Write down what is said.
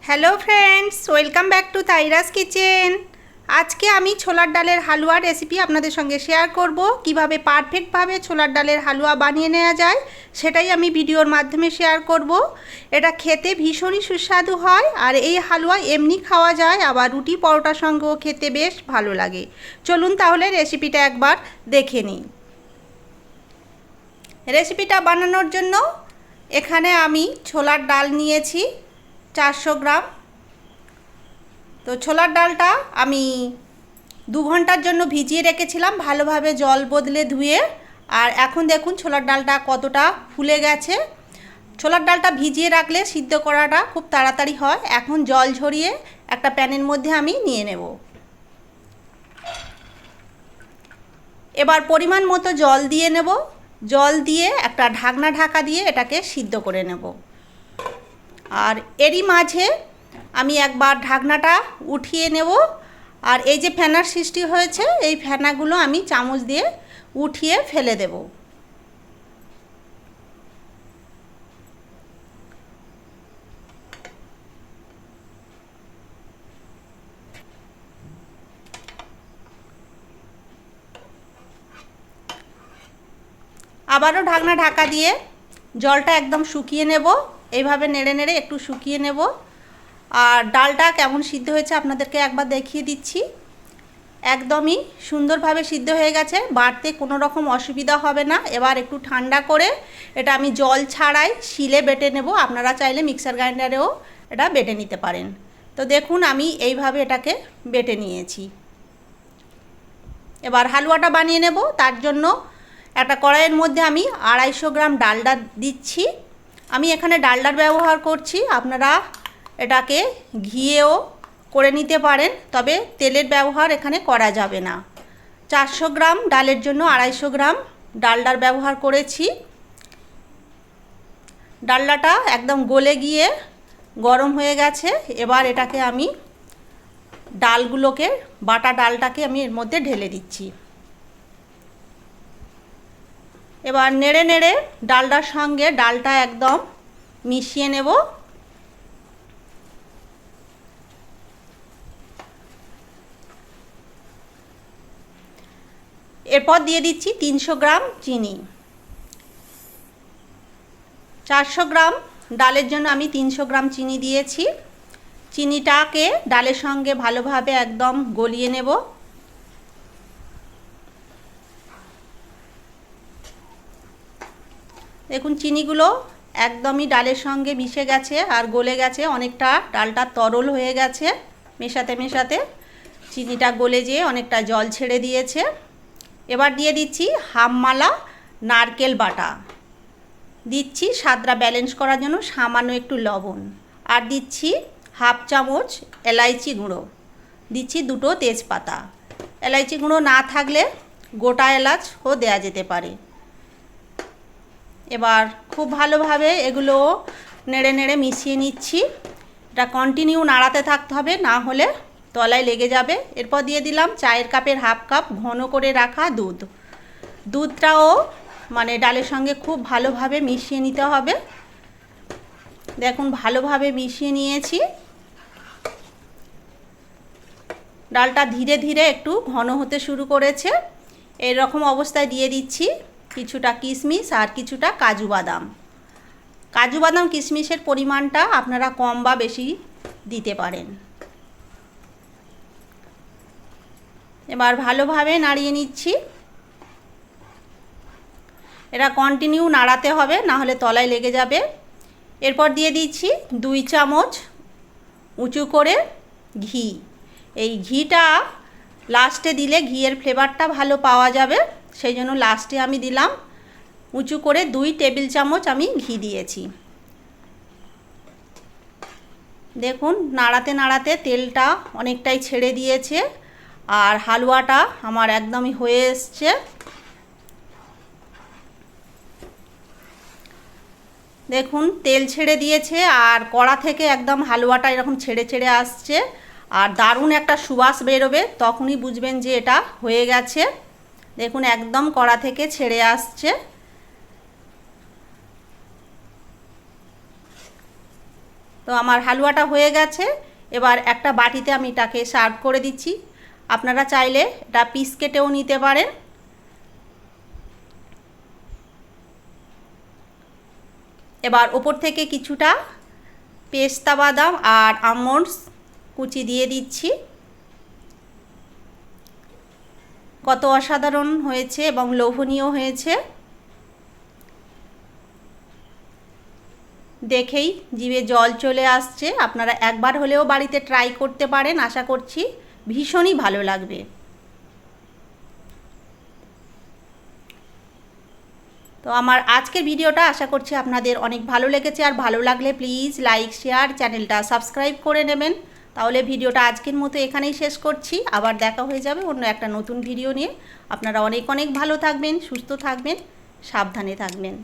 Hello friends, welcome back to তাইরাস kitchen. আজকে আমি ছোলার ডালের হালুয়া রেসিপি আপনাদের সঙ্গে শেয়ার করব। কিভাবে পারফেক্টভাবে ছোলার ডালের হালুয়া বানিয়ে নেওয়া যায় সেটাই আমি ভিডিওর মাধ্যমে শেয়ার করব। এটা খেতে ভীষণই সুস্বাদু হয়, আর এই হালুয়া এমনি খাওয়া যায়, আবার রুটি পরোটার সঙ্গেও খেতে বেশ ভালো লাগে। চলুন তাহলে রেসিপিটা একবার দেখে নিই। রেসিপিটা বানানোর জন্য এখানে আমি ছোলার ডাল নিয়েছি 400 গ্রাম। তো ছোলার ডালটা আমি 2 ঘন্টার জন্য ভিজিয়ে রেখেছিলাম, ভালোভাবে জল বদলে ধুয়ে। আর এখন দেখুন ছোলার ডালটা কতটা ফুলে গেছে। ছোলার ডালটা ভিজিয়ে রাখলে সিদ্ধ করাটা খুব তাড়াতাড়ি হয়। এখন জল ঝরিয়ে একটা প্যানের মধ্যে আমি নিয়ে নেব। এবার পরিমাণ মতো জল দিয়ে নেব। জল দিয়ে একটা ঢাকা দিয়ে এটাকে সিদ্ধ করে নেব। আর এরই মাঝে আমি একবার ঢাকনাটা উঠিয়ে নেব। আর এই যে ফেনার সৃষ্টি হয়েছে, এই ফেনাগুলো আমি চামচ দিয়ে উঠিয়ে ফেলে দেব। আবারও ঢাকা দিয়ে জলটা একদম শুকিয়ে নেব। এইভাবে নেড়ে নেড়ে একটু শুকিয়ে নেব। আর ডালটা কেমন সিদ্ধ হয়েছে আপনাদেরকে একবার দেখিয়ে দিচ্ছি। একদমই সুন্দরভাবে সিদ্ধ হয়ে গেছে, বাড়তে কোনো রকম অসুবিধা হবে না। এবার একটু ঠান্ডা করে এটা আমি জল ছাড়াই শিলে বেটে নেব। আপনারা চাইলে মিক্সার গ্রাইন্ডারেও এটা বেটে নিতে পারেন। তো দেখুন আমি এইভাবে এটাকে বেটে নিয়েছি। এবার হালুয়াটা বানিয়ে নেব। তার জন্য একটা কড়াইয়ের মধ্যে আমি 250 গ্রাম ডালডা দিচ্ছি। আমি এখানে ডালডার ব্যবহার করছি, আপনারা এটাকে ঘিয়েও করে নিতে পারেন, তবে তেলের ব্যবহার এখানে করা যাবে না। 400 গ্রাম ডালের জন্য 250 গ্রাম ডালডার ব্যবহার করেছি। ডালডাটা একদম গলে গিয়ে গরম হয়ে গেছে। এবার এটাকে আমি ডালগুলোকে, বাটা ডালটাকে আমি এর মধ্যে ঢেলে দিচ্ছি। এবার নেড়ে নেড়ে ডালটার সঙ্গে ডালটা একদম মিশিয়ে নেব। এরপর দিয়ে দিচ্ছি 300 গ্রাম চিনি। 400 গ্রাম ডালের জন্য আমি 300 গ্রাম চিনি দিয়েছি। চিনিটাকে ডালের সঙ্গে ভালোভাবে একদম গলিয়ে নেব। দেখুন চিনিগুলো একদমই ডালের সঙ্গে মিশে গেছে আর গলে গেছে, অনেকটা ডালটা তরল হয়ে গেছে। মেশাতে মেশাতে চিনিটা গলে যেয়ে অনেকটা জল ছেড়ে দিয়েছে। এবার দিয়ে দিচ্ছি হাফ মালা নারকেল বাটা, দিচ্ছি স্বাদটা ব্যালেন্স করার জন্য সামান্য একটু লবণ, আর দিচ্ছি হাফ চামচ এলাইচি গুঁড়ো, দিচ্ছি 2টো তেজপাতা। এলাইচি গুঁড়ো না থাকলে গোটা এলাচও দেওয়া যেতে পারে। এবার খুব ভালোভাবে এগুলো নেড়ে নেড়ে মিশিয়ে নিচ্ছি। এটা কন্টিনিউ নাড়াতে থাকতে হবে, না হলে তলায় লেগে যাবে। এরপর দিয়ে দিলাম চায়ের কাপের হাফ কাপ ঘন করে রাখা দুধ। দুধটাও মানে ডালের সঙ্গে খুব ভালোভাবে মিশিয়ে নিতে হবে। দেখুন ভালোভাবে মিশিয়ে নিয়েছি। ডালটা ধীরে ধীরে একটু ঘন হতে শুরু করেছে। এই রকম অবস্থায় দিয়ে দিচ্ছি কিছুটা কিশমিশ আর কিছুটা কাজু বাদাম। কাজু বাদাম কিশমিশের পরিমাণটা আপনারা কম বা বেশি দিতে পারেন। এবার ভালোভাবে নাড়িয়ে নিচ্ছি। এটা কন্টিনিউ নাড়াতে হবে, না হলে তলায় লেগে যাবে। এরপর দিয়ে দিচ্ছি 2 চামচ উঁচু করে ঘি। এই ঘিটা লাস্টে দিলে ঘিয়ের ফ্লেভারটা ভালো পাওয়া যাবে, সেই জন্য লাস্টে আমি দিলাম। উঁচু করে 2 টেবিল চামচ আমি ঘি দিয়েছি। দেখুন নাড়াতে নাড়াতে তেলটা অনেকটাই ছেড়ে দিয়েছে, আর হালুয়াটা আমার একদমই হয়ে এসছে। দেখুন তেল ছেড়ে দিয়েছে, আর কড়া থেকে একদম হালুয়াটা এরকম ছেড়ে ছেড়ে আসছে, আর দারুণ একটা সুবাস বেরোবে, তখনই বুঝবেন যে এটা হয়ে গেছে। দেখুন একদম কড়া থেকে ছেড়ে আসছে। তো আমার হালুয়াটা হয়ে গেছে। এবার একটা বাটিতে আমি এটাকে সার্ভ করে দিচ্ছি। আপনারা চাইলে এটা পিস কেটেও নিতে পারেন। এবার ওপর থেকে কিছুটা পেস্তা বাদাম আর আমন্ডস কুচি দিয়ে দিচ্ছি। কত অসাধারণ হয়েছে এবং লোভনীয় হয়েছে, দেখেই জিভে জল চলে আসছে। আপনারা একবার হলেও বাড়িতে ট্রাই করতে পারেন, আশা করছি ভীষণই ভালো লাগবে। তো আমার আজকের ভিডিওটা আশা করছি আপনাদের অনেক ভালো লেগেছে। আর ভালো লাগলে প্লিজ লাইক শেয়ার চ্যানেলটা সাবস্ক্রাইব করে নেবেন। তাহলে ভিডিওটা আজকের মতো এখানেই শেষ করছি। আবার দেখা হয়ে যাবে অন্য একটা নতুন ভিডিও নিয়ে। আপনারা অনেক অনেক ভালো থাকবেন, সুস্থ থাকবেন, সাবধানে থাকবেন।